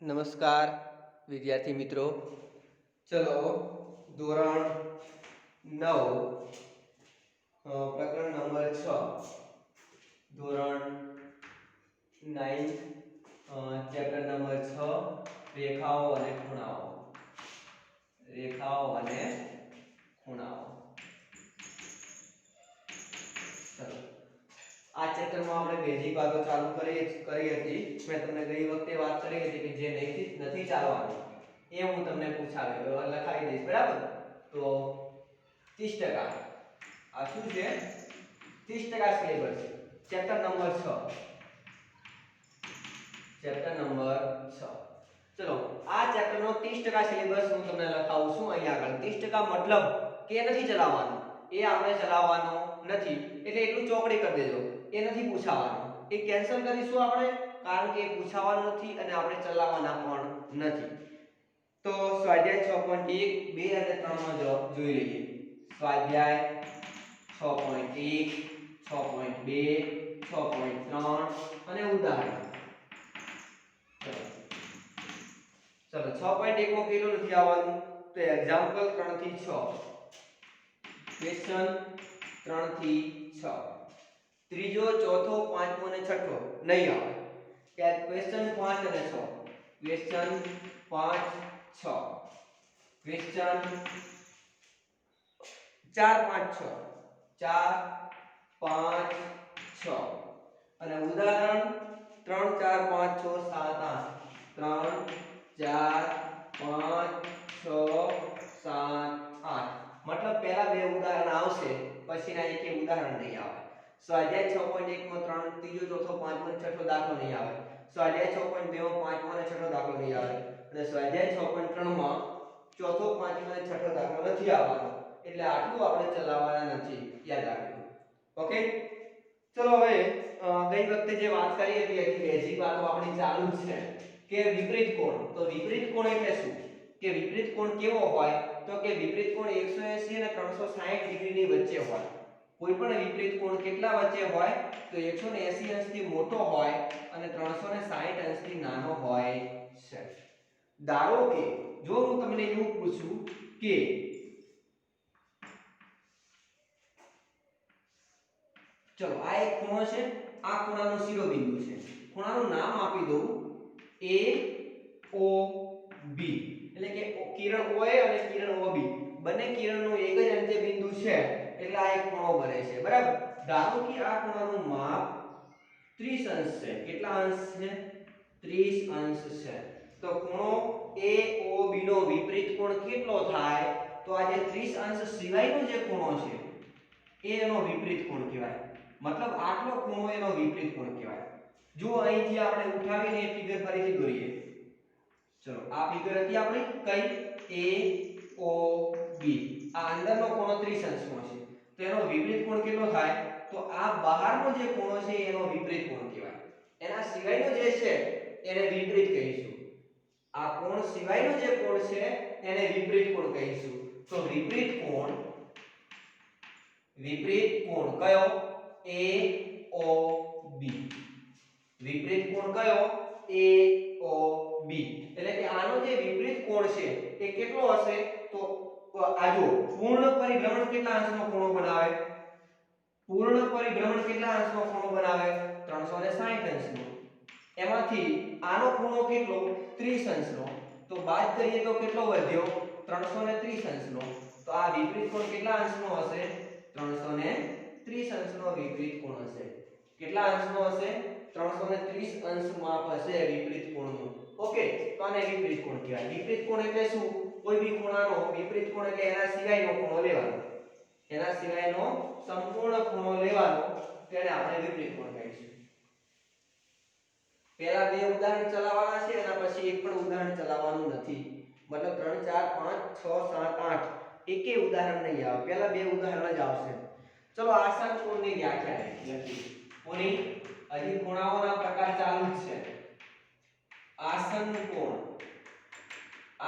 નમસ્કાર વિદ્યાર્થી મિત્રો, ચલો ધોરણ 9 પ્રકરણ નંબર 6 ધોરણ 9 ચેપ્ટર નંબર 6 રેખાઓ અને ખૂણાઓ. ચલો આ ચેપ્ટરમાં આપણે બેઝિક વાતો ચાલુ કરી હતી. મેં તમને ગઈ વખતે વાત કરી હતી કે જે નથી ચાલવાનું એ હું તમને પૂછાવી લખાવી દઈશ, બરાબર? તો 30% આ શું છે? 30% સિલેબસ છે. Chapter number 6. ચલો આ ચેપ્ટરનો 30% સિલેબસ હું તમને લખાવું છું અહીંયા આગળ. 30% મતલબ કે નથી ચલાવવાનું, એ આપણે ચલાવવાનું નથી, એટલે એટલું ચોકડી કરી દેજો. એ નથી પૂછાવાનું, એ કેન્સલ કરીશું આપણે, કારણ કે એ પૂછાવાનું નથી અને આપણે ચલાવવાના પણ નથી. તો સ્વાધ્યાય 6.1, 2 અને 3 માં જવાબ જોઈ લઈએ. સ્વાધ્યાય 6.1, 6.2, 6.3 અને ઉદાહરણ. ચલો 6.1 માં કેટલું નથી આવવાનું? તો એક્ઝામ્પલ 3 થી 6, ક્વેશ્ચન 3 થી 6, ત્રીજો, ચોથો, પાંચમો અને છઠ્ઠો નહીં આવે. કે ક્વેશ્ચન 5 અને 6, ક્વેશ્ચન 5, 6, ક્વેશ્ચન 4, 5, 6, 4, 5, 6 અને ઉદાહરણ 3, 4, 5, 6, 7, 8, 3, 4, 5, 6, 7, 8. મતલબ પહેલા બે ઉદાહરણ આવશે, પછીના એક ઉદાહરણ નહીં આવે. સ્વાધ્યાય 6.1 માં 3, ત્રીજો, ચોથો, પાંચમો અને છઠ્ઠો દાખલો નહીં આવે. સ્વાધ્યાય 6.2 માં પાંચમો અને છઠ્ઠો દાખલો નહીં આવે. અને સ્વાધ્યાય 6.3 માં ચોથો, પાંચમો અને છઠ્ઠો દાખલો નથી આવવાનો. એટલે આટલું આપણે ચલાવવાના નથી, યાદ રાખજો. ઓકે, ચલો હવે ગઈ વખતે જે વાત કરી હતી એની બેઝિક વાતો આપણી ચાલુ જ છે કે વિપરીત કોણ. તો વિપરીત કોણ એટલે શું? કે વિપરીત કોણ કેવો હોય? તો કે વિપરીત કોણ 180 અને 360 ડિગ્રીની વચ્ચે હોય. કોઈ પણ વિપરીત કોણ કેટલા વચ્ચે હોય? તો 180 અંશથી મોટો હોય અને 360 અંશથી નાનો હોય છે. ધારો કે જો હું તમને એવું પૂછું કે ચલો આ એક ખૂણો છે, આ ખૂણાનો શિરોબિંદુ છે. ખૂણાનું નામ આપી દઉં A O B, એટલે કે કિરણ OA અને કિરણ OB બંને કિરણનું એક જ અંત્ય બિંદુ છે, એટલે આ એક ખૂણો બને છે, બરાબર? ધારો કે આ ખૂણાનું માપ 30 અંશ છે. કેટલા અંશ છે? 30 અંશ છે. તો ખૂણો AOB નો વિપરીત કોણ કેટલો થાય? તો આ જે 30 અંશ સિવાયનો જે ખૂણો છે એ એનો વિપરીત કોણ કહેવાય. મતલબ આટલો ખૂણો એનો વિપરીત કોણ કહેવાય. જો અહીંથી આપણે ઉઠાવીને ફિગર ફરીથી દોરીએ. ચલો આ ફિગર હતી આપણી કઈ AOB. આ અંદરનો ખૂણો 30 અંશનો છે, તો એનો વિપરીત કોણ કેટલો થાય? તો આ બહારનો જે ખૂણો છે એનો વિપરીત કોણ કહેવાય. એના સિવાયનો જે છે એને વિપરીત કહીશું. આ કોણ સિવાયનો જે કોણ છે એને વિપરીત કોણ કહીશું. તો વિપરીત કોણ કયો? AOB. વિપરીત કોણ કયો? AOB. એટલે કે આનો જે વિપરીત કોણ છે એ કેટલો હશે? તો આ જો પૂર્ણ પરિભ્રમણ કેટલા અંશનો ખૂણો બનાવે? પૂર્ણ પરિભ્રમણ કેટલા અંશનો ખૂણો બનાવે? 360 અંશનો. એમાંથી આનો ખૂણો કેટલો? 30 અંશનો. તો બાદ કરીએ તો કેટલો વધ્યો? 330 અંશનો. તો આ વિપરીત કોણ કેટલા અંશનો હશે? 330 અંશનો વિપરીત કોણ હશે. કેટલા અંશનો હશે? 330 અંશ માપ હશે વિપરીત કોણનું. ઓકે, તો આને વિપરીત કોણ કહેવાય. વિપરીત કોણ એટલે શું? કોઈ બી ખૂણાનો વિપરીત કોણ એટલે એના સિવાયનો ખૂણો લેવાનો. એના સિવાયનો સંપૂર્ણ ખૂણો લેવાનો, તેને આપણે વિપરીત કોણ કહીશું. પહેલા બે ઉદાહરણ ચલાવવાના છે, એના પછી એક પણ ઉદાહરણ ચલાવવાનું નથી. મતલબ 3, 4, 5, 6, 7, 8 એકે ઉદાહરણ નહીં આવે, પહેલા બે ઉદાહરણ જ આવશે. ચલો આસન કોણની વ્યાખ્યા લખી. કોની? હજી ખૂણાઓના પ્રકાર ચાલુ જ છે. આસન કોણ.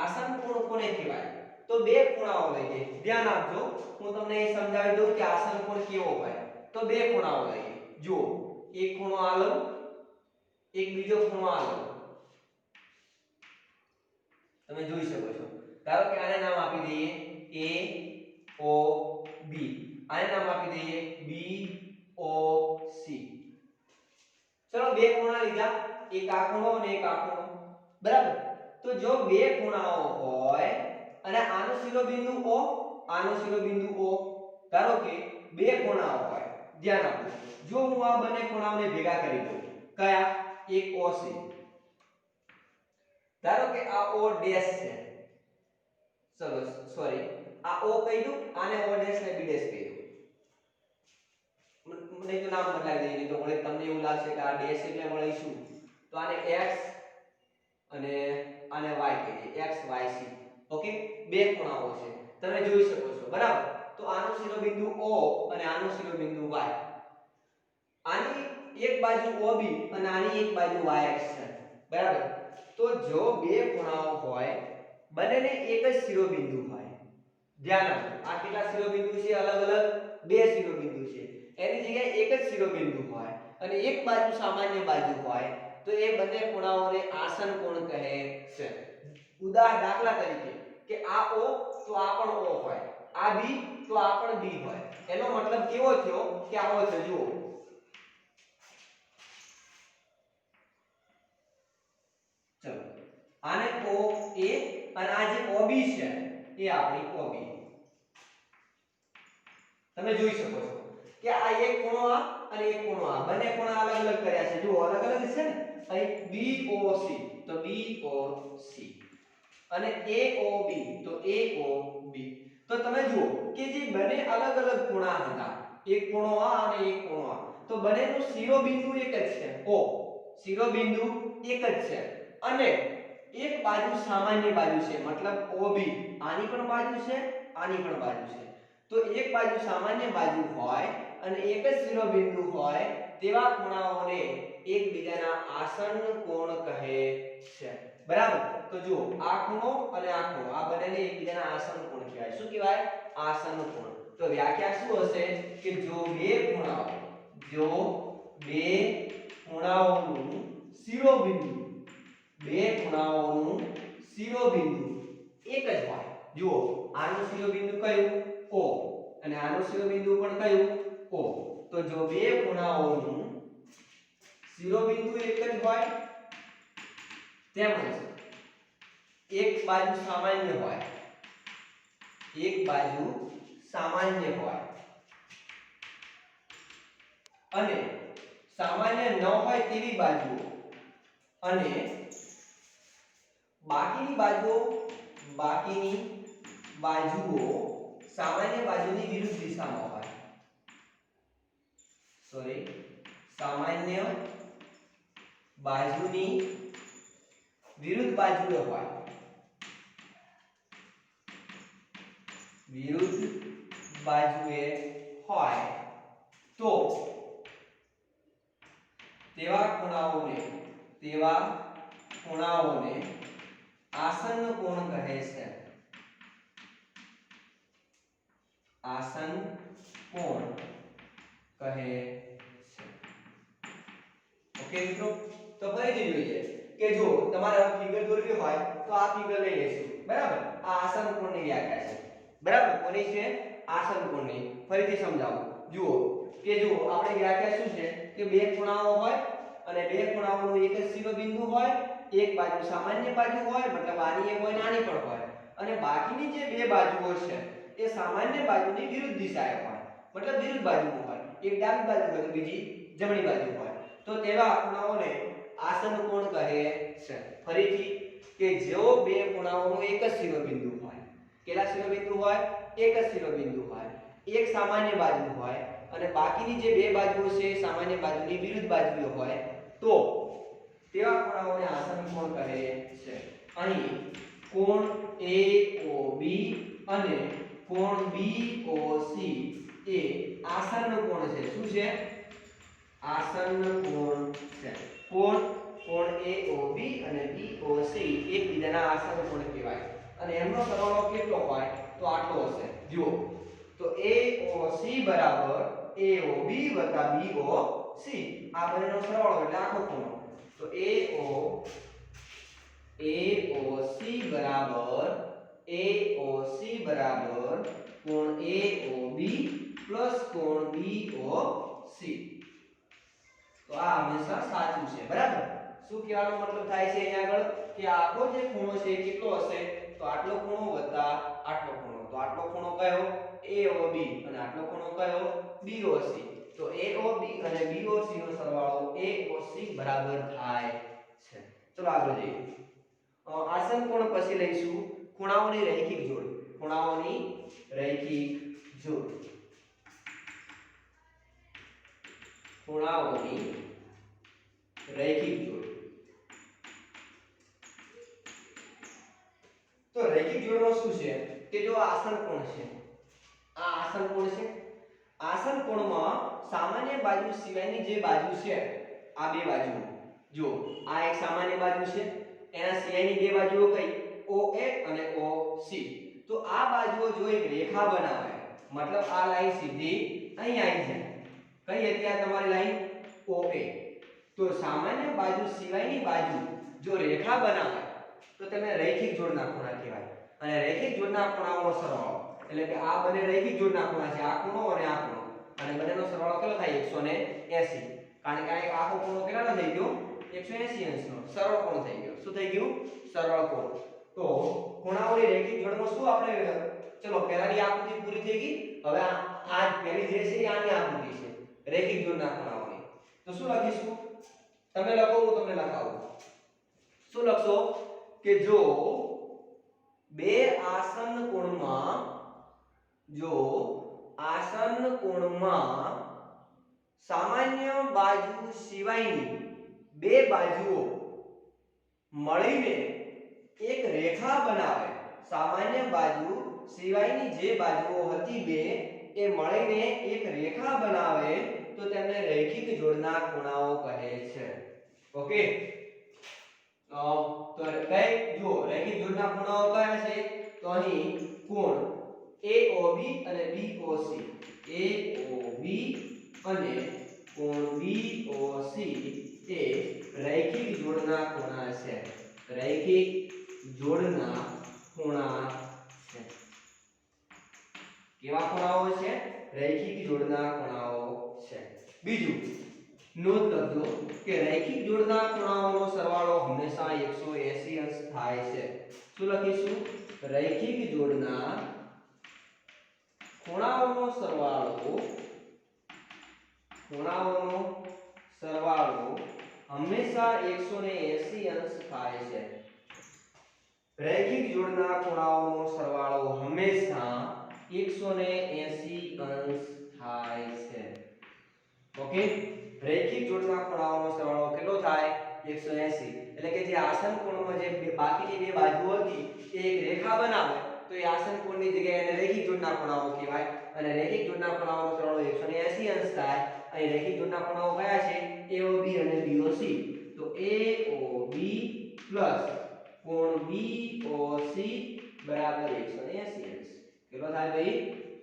આસન કોણ કોને કહેવાય? તો બે ખૂણાઓ લઈએ, ધ્યાન આપજો. હું તમને એ સમજાવી દઉં કે આસન કોણ કેવો હોય. તો બે ખૂણાઓ લઈએ. જો એક ખૂણો આ લઉં, એક બીજો ખૂણો આ લઉં. તમે જોઈ શકો છો ધારો કે આને નામ આપી દઈએ A O B આને નામ આપી દઈએ B O C ચલો બે ખૂણા લીધા એક આ ખૂણો અને એક આ ખૂણો બરાબર તો જો બે ખૂણાઓ હોય અને આનો શિરોબિંદુ O આનો શિરોબિંદુ O ધારો કે બે ખૂણાઓ હોય ધ્યાન આપો જો હું આ બંને ખૂણાઓને ભેગા કરી દઉં કયા એક O છે ધારો કે આ O ડેશ છે ચલો સોરી આ O કહી દઉં આને O ડેશ ને B ડેશ કહી દઉં મને તો નામ બદલાવી દઈએ તો વળી તમને એવું લાગશે કે આ ડેશ એટલે વળી શું તો આને x અને આને y કહી દઈએ x y c ઓકે બે ખૂણાઓ છે તમે જોઈ શકો છો બરાબર તો આનો શિરોબિંદુ O અને આનો શિરોબિંદુ y આની એક બાજુ OB અને આની એક બાજુ yx છે બરાબર તો જો બે ખૂણાઓ હોય બંનેને એક જ શિરોબિંદુ હોય ધ્યાન આપો આ કેટલા શિરોબિંદુ છે અલગ અલગ બે શિરોબિંદુ છે એની જગ્યાએ એક જ શિરોબિંદુ હોય અને એક બાજુ સામાન્ય બાજુ હોય તો એ બંને ખૂણાઓને આસન કોણ કહે છે ઉદાહરણ દાખલા તરીકે કે આ O તો આ પણ O હોય આ B તો આ પણ B હોય એનો મતલબ કેવો થયો કે આવો છે જુઓ ચલો આને O A અને આ જે OB છે એ આપણી OB તમે જોઈ શકો છો કે આ એક ખૂણો આ અને એક ખૂણો આ બંને ખૂણા અલગ અલગ કર્યા છે જુઓ અલગ અલગ છે ને અહીં BOC તો BOC અને AOB તો AOB તો તમે જુઓ કે જે બંને અલગ અલગ ખૂણા હતા એક ખૂણો આ અને એક ખૂણો આ તો બંનેનું શિરોબિંદુ એક જ છે O શિરોબિંદુ એક જ છે અને એક બાજુ સામાન્ય બાજુ છે મતલબ OB આની પણ બાજુ છે આની પણ બાજુ છે તો એક બાજુ સામાન્ય બાજુ હોય અને એક જ શિરોબિંદુ હોય તેવા ખૂણાઓને એકબીજાના આસન્ન કોણ કહે છે બરાબર તો જુઓ આ ખૂણો અને આ ખૂણો આ બંનેને એકબીજાના આસન્ન કોણ કહેવાય શું કહેવાય આસન્ન કોણ તો વ્યાખ્યા શું હશે કે જો બે ખૂણાઓનું શિરોબિંદુ એક જ હોય જુઓ આનું શિરોબિંદુ કયું O અને આનું શિરોબિંદુ પણ કયું O તો જો બે ખૂણાઓનું શિરોબિંદુ એક જ હોય તેમજ એક બાજુ સામાન્ય હોય અને સામાન્ય ન હોય તેવી બાજુઓ અને બાકીની બાજુઓ સામાન્ય બાજુની વિરુદ્ધ દિશામાં હોય સામાન્ય બાજુની વિરુદ્ધ બાજુએ હોય તો તેવા ખૂણાઓને આસન્ન કોણ કહે છે આસન્ન કોણ કહે છે ઓકે મિત્રો તો ફરીથી જોઈએ કે જો તમારે આ ફિગર દોરવી હોય તો આ ફિગર લઈ લેશું બરાબર આ આસન્ન કોણની વ્યાખ્યા છે બરાબર કોની છે આસન્ન કોણની ફરીથી સમજાવું જુઓ કે જો આપણી વ્યાખ્યા શું છે કે બે ખૂણાઓ હોય અને બે ખૂણાઓનું એક જ શિરોબિંદુ હોય એક બાજુ સામાન્ય બાજુ હોય મતલબ આની એક હોય ને આની પણ હોય અને બાકીની જે બે બાજુઓ છે એ સામાન્ય બાજુની વિરુદ્ધ દિશાએ હોય મતલબ વિરુદ્ધ બાજુમાં હોય એક ડાબી બાજુ હોય તો બીજી જમણી બાજુ હોય તો તેવા ખૂણાઓને આસન્ન કોણ કહે છે ફરીથી કે જો બે ખૂણાઓનું એક જ શિરોબિંદુ હોય કેટલા શિરોબિંદુ હોય એક જ શિરોબિંદુ હોય એક સામાન્ય બાજુ હોય અને બાકીની જે બે બાજુઓ છે સામાન્ય બાજુની વિરુદ્ધ બાજુઓ હોય તો તેવા ખૂણાઓને આસન્ન કોણ કહે છે અહીં કોણ AOB અને કોણ BOC એ આસન્ન કોણ છે શું છે આસન્ન કોણ છે કોણ AOB અને BOC એકબીજાના આસન્ન કોણ કહેવાય અને એમનો સરવાળો કેટલો હોય તો આટલો હશે જુઓ તો AOC બરાબર AOB વત્તા BOC આ બંનેનો સરવાળો એટલે આખો ખૂણો તો AOC બરાબર AOC બરાબર કોણ AOB પ્લસ કોણ BOC. તો આ હંમેશા સાચું છે બરાબર. શું કહેવાનો મતલબ થાય છે અહીંયા આગળ કે આખો જે ખૂણો છે એ કેટલો હશે તો આટલો ખૂણો વત્તા આટલો ખૂણો. તો આટલો ખૂણો કયો AOB અને આટલો ખૂણો કયો BOC. તો AOB અને BOC નો સરવાળો AOC બરાબર થાય છે. ચલો આગળ જઈએ. આસન કોણ પછી લઈશું ખૂણાઓની રૈખિક જોડ. ખૂણાઓની રૈખિક જોડ. ખૂણાઓની રૈખિક જોડ. તો રૈખિક જોડમાં શું છે કે જો આસન કોણ છે આ આસન કોણ છે આસન કોણમાં સામાન્ય બાજુ સિવાયની જે બાજુ છે આ બે બાજુ જો આ એક સામાન્ય બાજુ છે એના સિવાયની બે બાજુઓ કઈ OA અને OC. તો આ બાજુઓ જો એક રેખા બનાવે મતલબ આ લાઈન સીધી અહીં આવી જાય. કઈ હતી આ તમારી લાઈન OA. તો સામાન્ય બાજુ સિવાયની બાજુ જો રેખા બનાવે તો તેને રૈખિક જોડના ખૂણા કહેવાય. અને રૈખિક જોડના ખૂણાઓનો સરવાળો એટલે કે આ બંને રૈખિક જોડના ખૂણા છે આ ખૂણો અને આ ખૂણો અને બંનેનો સરવાળો કેટલો થાય 180. કારણ કે આ એક આખો ખૂણો કેટલાનો થઈ ગયો 180 અંશનો સરળ કોણ થઈ ગયો. શું થઈ ગયું સરળ કોણ. તો ખૂણાઓની રૈખિક જોડમાં શું આપણે ચલો પહેલાની આકૃતિ પૂરી થઈ ગઈ. હવે આ પહેલી જે છે એ આની આકૃતિ છે રૈખિક જોડના ખૂણાઓની. તો શું લખીશું તમે લખો હું તમને લખાવું. શું લખશો કે જો બે આસન કોણમાં સામાન્ય બાજુ સિવાયની બે બાજુઓ મળીને એક રેખા બનાવે. સામાન્ય બાજુ સિવાયની જે બાજુઓ હતી બે એ મળીને એક રેખા બનાવે તો તેમને રૈખિક જોડના ખૂણાઓ કહે છે. ઓકે તો કઈ જો રૈખિક જોડના ખૂણાઓ કયા છે તો અહીં કોણ AOB અને BOC. AOB અને કોણ BOC એ રૈખિક જોડના ખૂણા છે. રૈખિક જોડના ખૂણા છે. કેવા ખૂણાઓ છે રૈખિક જોડના ખૂણાઓ છે. બીજું નોંધ લખજો કે રૈખિક જોડના ખૂણાઓનો સરવાળો હંમેશા 180 અંશ થાય છે. શું લખીશું રૈખિક જોડના ખૂણાઓનો સરવાળો હંમેશા 180 અંશ થાય છે. રૈખિક જોડના ખૂણાઓનો સરવાળો હંમેશા 180 અંશ થાય છે. ઓકે રૈખિક જોડના ખૂણાઓનો સરવાળો કેટલો થાય 180. એટલે કે જે આસન કોણમાં જે બાકીની બે બાજુઓ હતી એ એક રેખા બનાવે તો એ આસન કોણની જગ્યાએ એને રૈખિક જોડના ખૂણાઓ કહેવાય. અને રૈખિક જોડના ખૂણાઓનો સરવાળો 180 અંશ થાય. અહીં રૈખિક જોડના ખૂણાઓ કયા છે AOB અને BOC. તો AOB પ્લસ કોણ BOC બરાબર 180 અંશ. કેટલો થાય ભાઈ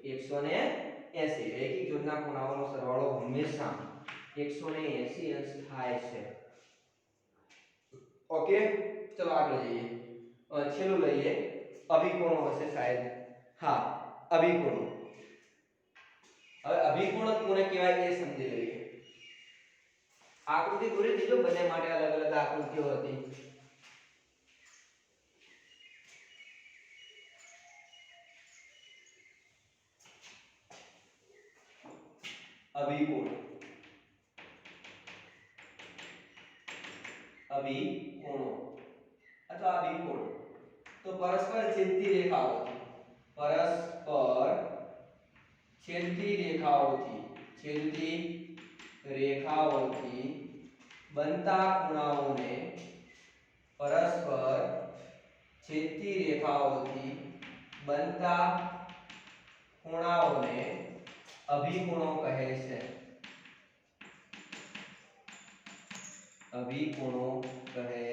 180. રૈખિક જોડના ખૂણાઓનો સરવાળો હંમેશા 180 અંશ થાય છે. ઓકે ચલો આગળ જઈએ. છેલ્લું લઈએ અભિકોણો હશે શાયદ. હા અભિકોણો. હવે અભિકોણ કોને કહેવાય એ સમજી લઈએ. આકૃતિ દોરી દીધો બંને માટે અલગ અલગ આકૃતિઓ હતી. અભિકોણ અભિકોણો અથવા અભિકોણ તો પરસ્પર છેદતી રેખાઓથી બનતા ખૂણાઓને પરસ્પર છેદતી રેખાઓથી બનતા ખૂણાઓને અભિકોણો કહે છે. અભિકોણો કહે છે.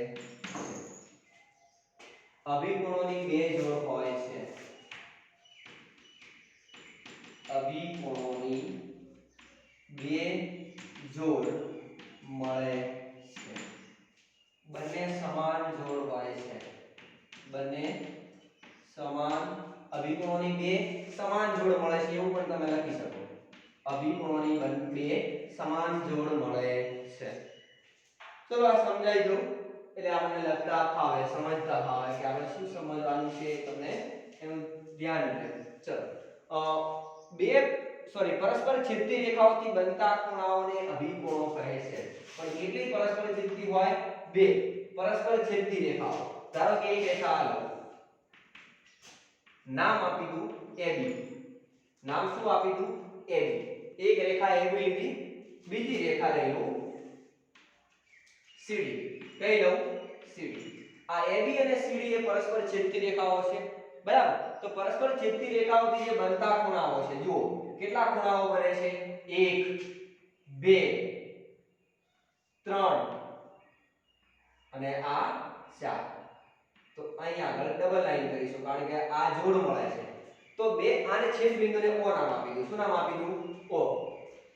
અભિકોણોની બે જોડ હોય છે. અભિકોણોની બે જોડ મળે છે. બંને સમાન જોડ હોય છે. બંને અભિકોણોની બે સમાન જોડ મળે છે એવું પણ તમે લખી શકો. અભિકોણોની બે સમાન જોડ મળે છે. ચલો આ સમજાઈ ગયું એટલે આપણને લખતા ફાવે, સમજતા ફાવે કે આપણે શું સમજવાનું છે તમને એનું ધ્યાન રહે. ચલો પરસ્પર છેદતી રેખાઓથી બનતા ખૂણાઓને અભિકોણો કહે છે. પણ કેટલી પરસ્પર છેદતી હોય? બે પરસ્પર છેદતી રેખાઓ. ધારો કે એક રેખા આ લો, નામ આપી દઉં AB. નામ શું આપી દઉં? AB. એક રેખા AB લીધી, બીજી રેખા લઈ લઉં CD. કઈ લઉં? CD. આ AB અને CD એ પરસ્પર છેદતી રેખાઓ છે, બરાબર? તો પરસ્પર છેદતી રેખાઓથી જે બનતા ખૂણાઓ છે, જુઓ કેટલા ખૂણાઓ બને છે? 1 2 3 અને આ 4. તો અહીં આગળ ડબલ લાઈન કરીશું કારણ કે આ જોડ મળે છે. તો બે આને છેદ બિંદુને O નામ આપી દઉં. શું નામ આપી દઉં? O.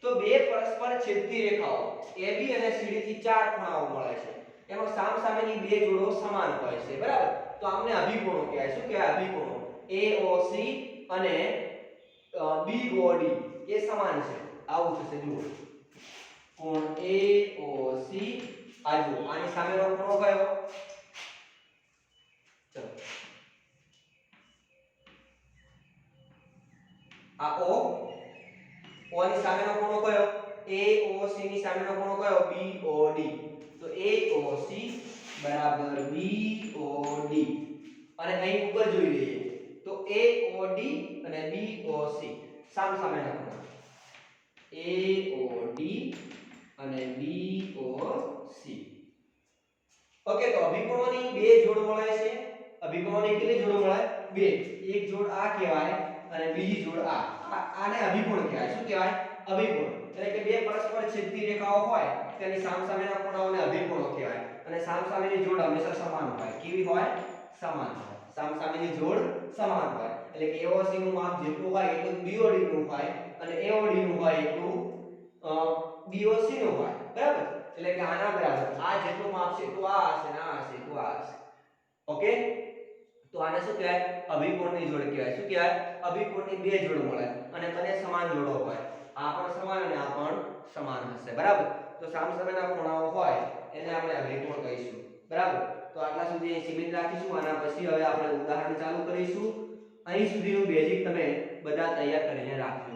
તો બે પરસ્પર છેદતી રેખાઓ AB અને CD થી ચાર ખૂણાઓ મળે છે. એમાં સામસામેની બે જોડો સમાન હોય છે, બરાબર? તો આમને અભિકોણો કહેવાય. શું કહેવાય? અભિકોણો. AOC અને BOD એ સમાન છે. આવું થશે, જુઓ. કોણ AOC આ જુઓ, આની સામેનો ખૂણો કયો? ચલો આ O ની સામેનો ખૂણો કયો? AOC ની સામેનો ખૂણો કયો? BOD. તો AOC બરાબર BOD. અને અહીં ઉપર જોઈ લઈએ તો AOD અને BOC સામસામેના ખૂણા. AOD અને BOC. ઓકે, તો અભિકોણોની બે જોડ મળે છે. અભિકોણોની કેટલી જોડ મળે? બે. એક જોડ આ કહેવાય અને બીજી જોડ આ. આને અભિકોણ કહેવાય. શું કહેવાય? અભિકોણ. એટલે કે બે પરસ્પર છેદતી રેખાઓ હોય તેની સામસામેના ખૂણાઓને અભિકોણો કહેવાય. અને સામસામેની જોડ હંમેશા સમાન હોય. કેવી હોય? સમાન હોય. સામસામેની જોડ સમાન હોય. એટલે કે AOC નું માપ જેટલું હોય એટલું BOD નું હોય અને AOD નું હોય એટલું BOC નું હોય, બરાબર? એટલે કે આના બરાબર આ જેટલું માપ છે તો આ હશે ને આ હશે તો આ હશે. ઓકે, તો આને શું કહેવાય? અભિકોણની જોડ કહેવાય. શું કહેવાય? અભિકોણની બે જોડ મળે અને બંને સમાન જોડો હોય. આ પણ સમાન અને આ પણ સમાન હશે, બરાબર? તો સામસામેના ખૂણાઓ હોય એને આપણે અભિકોણ કહીશું, બરાબર? તો આટલા સુધી સીમિત રાખીશું. આના પછી હવે આપણે ઉદાહરણ ચાલુ કરીશું. અહીં સુધીનું બેઝિક તમે બધા તૈયાર કરીને રાખજો.